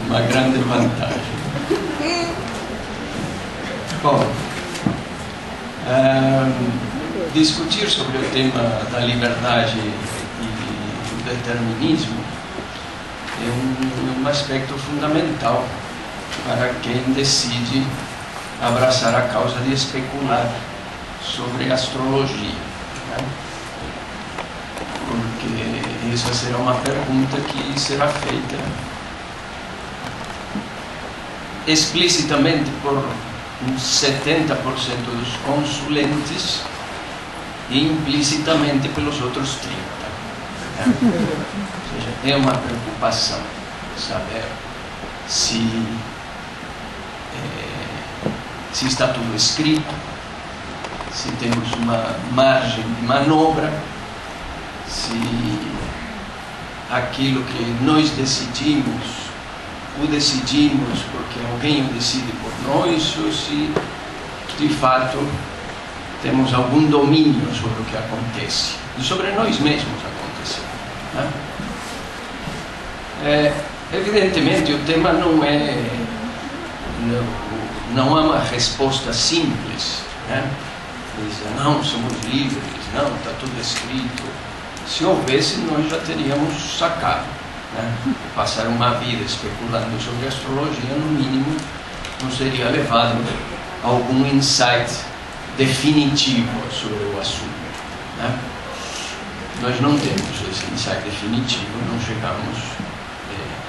uma grande vantagem. Bom, discutir sobre o tema da liberdade e do determinismo é um aspecto fundamental para quem decide abraçar a causa de especular sobre astrologia, né? Porque essa será uma pergunta que será feita explicitamente por uns 70% dos consulentes e implicitamente pelos outros 30%. Né? Ou seja, é uma preocupação saber se está tudo escrito, se temos uma margem de manobra, se aquilo que nós decidimos porque alguém o decide por nós, ou se de fato temos algum domínio sobre o que acontece e sobre nós mesmos acontecer, né? Evidentemente o tema não há uma resposta simples, né? Dizer, não, somos livres, não, está tudo escrito. Se houvesse, nós já teríamos sacado, né? Passar uma vida especulando sobre astrologia, no mínimo, não seria levado a algum insight definitivo sobre o assunto, né? Nós não temos esse insight definitivo, não chegamos,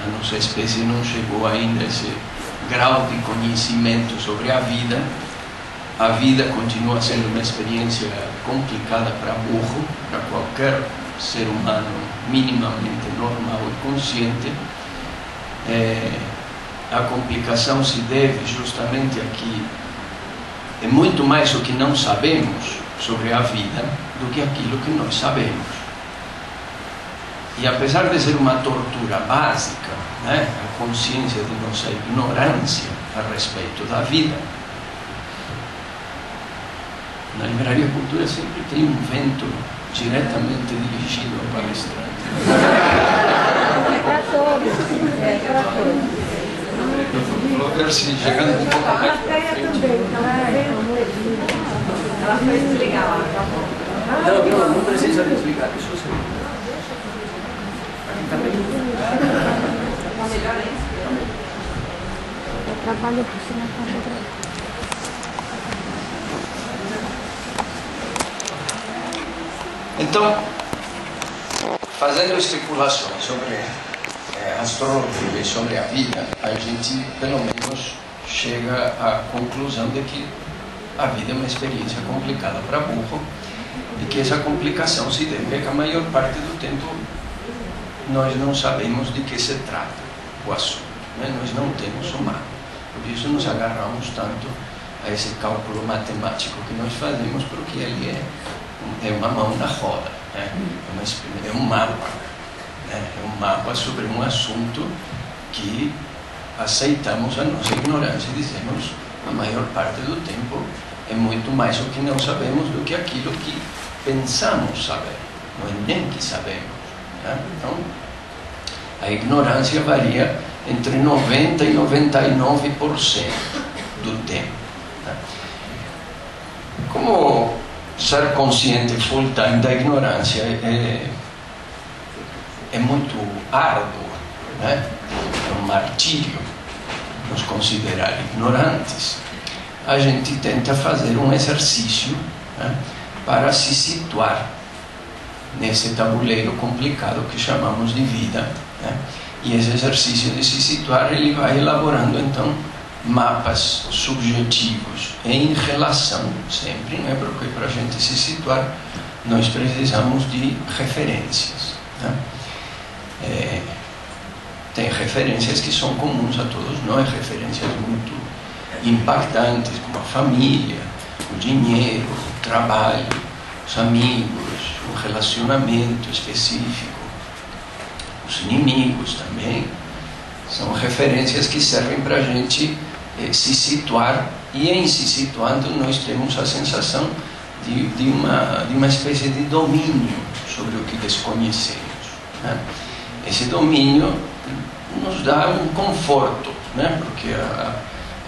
a nossa espécie não chegou ainda a esse grau de conhecimento sobre a vida. A vida continua sendo uma experiência complicada para burro, para qualquer ser humano minimamente normal e consciente. A complicação se deve justamente aqui, é muito mais o que não sabemos sobre a vida do que aquilo que nós sabemos. E apesar de ser uma tortura básica, né, a consciência de nossa ignorância a respeito da vida, na Livraria Cultura sempre tem um vento diretamente dirigido ao palestrante. É para todos. É para todos. Vou ver se chegando um pouco mais para frente. Ela foi desligar lá, tá bom? Não precisa desligar, isso sim. Aqui também. Melhor é isso? Eu trabalho por cima da Então, fazendo especulações sobre astrologia e sobre a vida, a gente pelo menos chega à conclusão de que a vida é uma experiência complicada para burro e que essa complicação se deve a que a maior parte do tempo nós não sabemos de que se trata o assunto, né? Nós não temos o mapa, por isso nos agarramos tanto a esse cálculo matemático que nós fazemos, porque ele é uma mão na roda, né? É um mapa, né? É um mapa sobre um assunto que aceitamos a nossa ignorância e dizemos a maior parte do tempo é muito mais o que não sabemos do que aquilo que pensamos saber, não é nem que sabemos, né? Então a ignorância varia entre 90% e 99% do tempo, né? Como ser consciente full time da ignorância é muito árduo, né? É um martírio nos considerar ignorantes. A gente tenta fazer um exercício, né, para se situar nesse tabuleiro complicado que chamamos de vida, né? E esse exercício de se situar, ele vai elaborando então mapas subjetivos em relação sempre, né? Porque para a gente se situar nós precisamos de referências, né? Tem referências que são comuns a todos nós, referências muito impactantes, como a família, o dinheiro, o trabalho, os amigos, o relacionamento específico, os inimigos também. São referências que servem para a gente se situar, e em se situando nós temos a sensação de uma espécie de domínio sobre o que desconhecemos, né? Esse domínio nos dá um conforto, né? Porque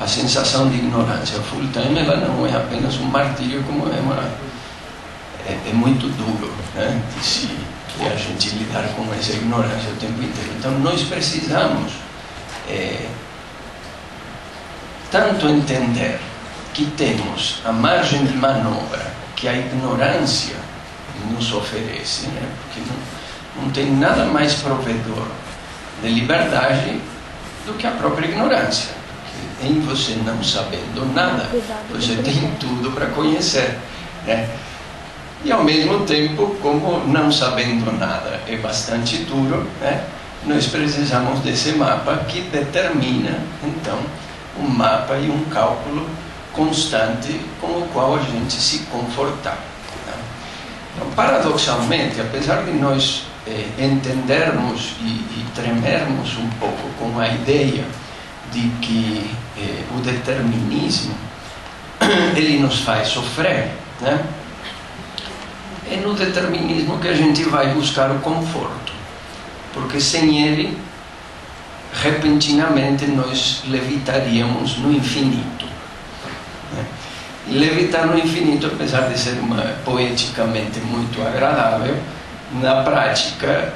a sensação de ignorância full time, ela não é apenas um martírio, como é muito duro, né? De a gente lidar com essa ignorância o tempo inteiro. Então nós precisamos tanto entender que temos a margem de manobra que a ignorância nos oferece, né? Porque não tem nada mais provedor de liberdade do que a própria ignorância. Porque em você não sabendo nada, você tem tudo para conhecer, né? E ao mesmo tempo, como não sabendo nada é bastante duro, né? Nós precisamos desse mapa que determina, então, um mapa e um cálculo constante com o qual a gente se confortar. Né? Então, paradoxalmente, apesar de nós entendermos e tremermos um pouco com a ideia de que o determinismo ele nos faz sofrer, né? É no determinismo que a gente vai buscar o conforto, porque sem ele, repentinamente nós levitaríamos no infinito, né? E levitar no infinito, apesar de ser poeticamente muito agradável, na prática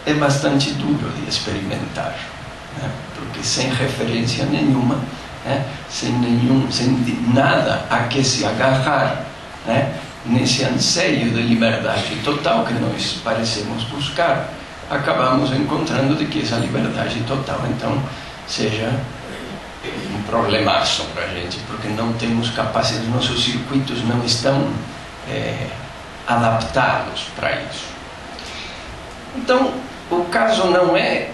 é bastante duro de experimentar, né? Porque sem referência nenhuma, né? sem nada a que se agarrar, né? Nesse anseio de liberdade total que nós parecemos buscar, acabamos encontrando de que essa liberdade total, então, seja um problemaço para a gente, porque não temos capacidade, nossos circuitos não estão adaptados para isso. Então, o caso não é,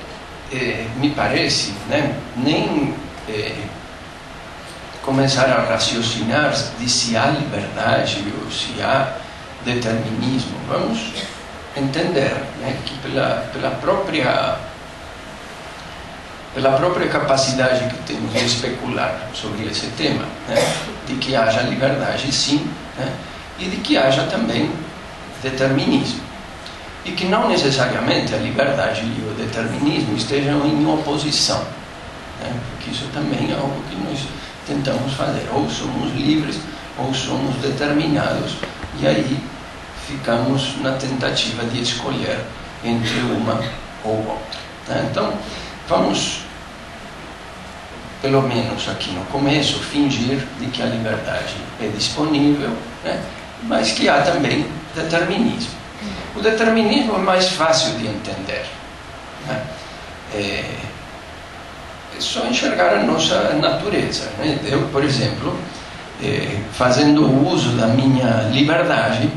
me parece, né, nem começar a raciocinar de se há liberdade ou se há determinismo. Vamos entender, né, que pela própria capacidade que temos de especular sobre esse tema, né, de que haja liberdade sim, né, e de que haja também determinismo. E que não necessariamente a liberdade e o determinismo estejam em oposição, né, porque isso também é algo que nós tentamos fazer. Ou somos livres, ou somos determinados, e aí ficamos na tentativa de escolher entre uma ou outra, né? Então, vamos, pelo menos aqui no começo, fingir de que a liberdade é disponível, né? Mas que há também determinismo. O determinismo é mais fácil de entender, né? É só enxergar a nossa natureza, né? Eu, por exemplo, fazendo uso da minha liberdade,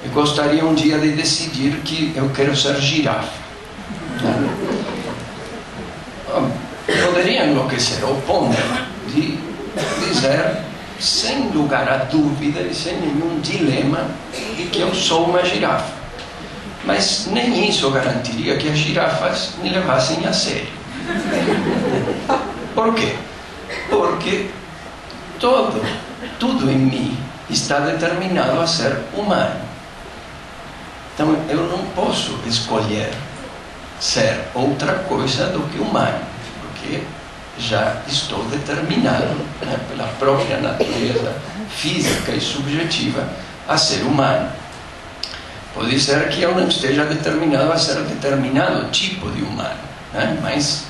eu gostaria um dia de decidir que eu quero ser girafa, né? Poderia enlouquecer ao ponto de dizer, sem lugar a dúvida e sem nenhum dilema, de que eu sou uma girafa. Mas nem isso garantiria que as girafas me levassem a sério. Por quê? Porque tudo em mim está determinado a ser humano. Então eu não posso escolher ser outra coisa do que humano, porque já estou determinado, né, pela própria natureza física e subjetiva a ser humano. Pode ser que eu não esteja determinado a ser determinado tipo de humano, né, mas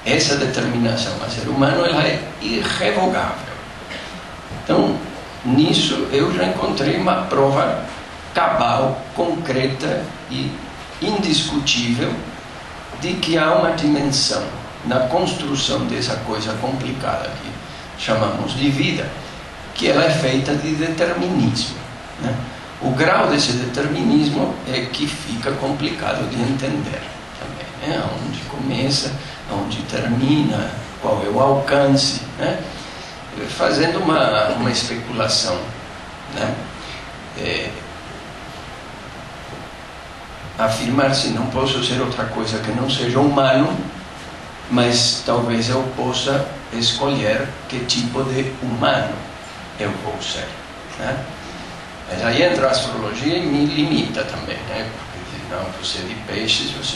essa determinação a ser humano, ela é irrevogável. Então, nisso eu já encontrei uma prova cabal, concreta e indiscutível de que há uma dimensão na construção dessa coisa complicada que chamamos de vida, que ela é feita de determinismo, né? O grau desse determinismo é que fica complicado de entender também, né? Onde começa, onde termina, qual é o alcance, né? Fazendo uma especulação, né? Afirmar-se não posso ser outra coisa que não seja humano, mas talvez eu possa escolher que tipo de humano eu vou ser, né? Mas aí entra a astrologia e me limita também, né? Porque não, você é de peixes, você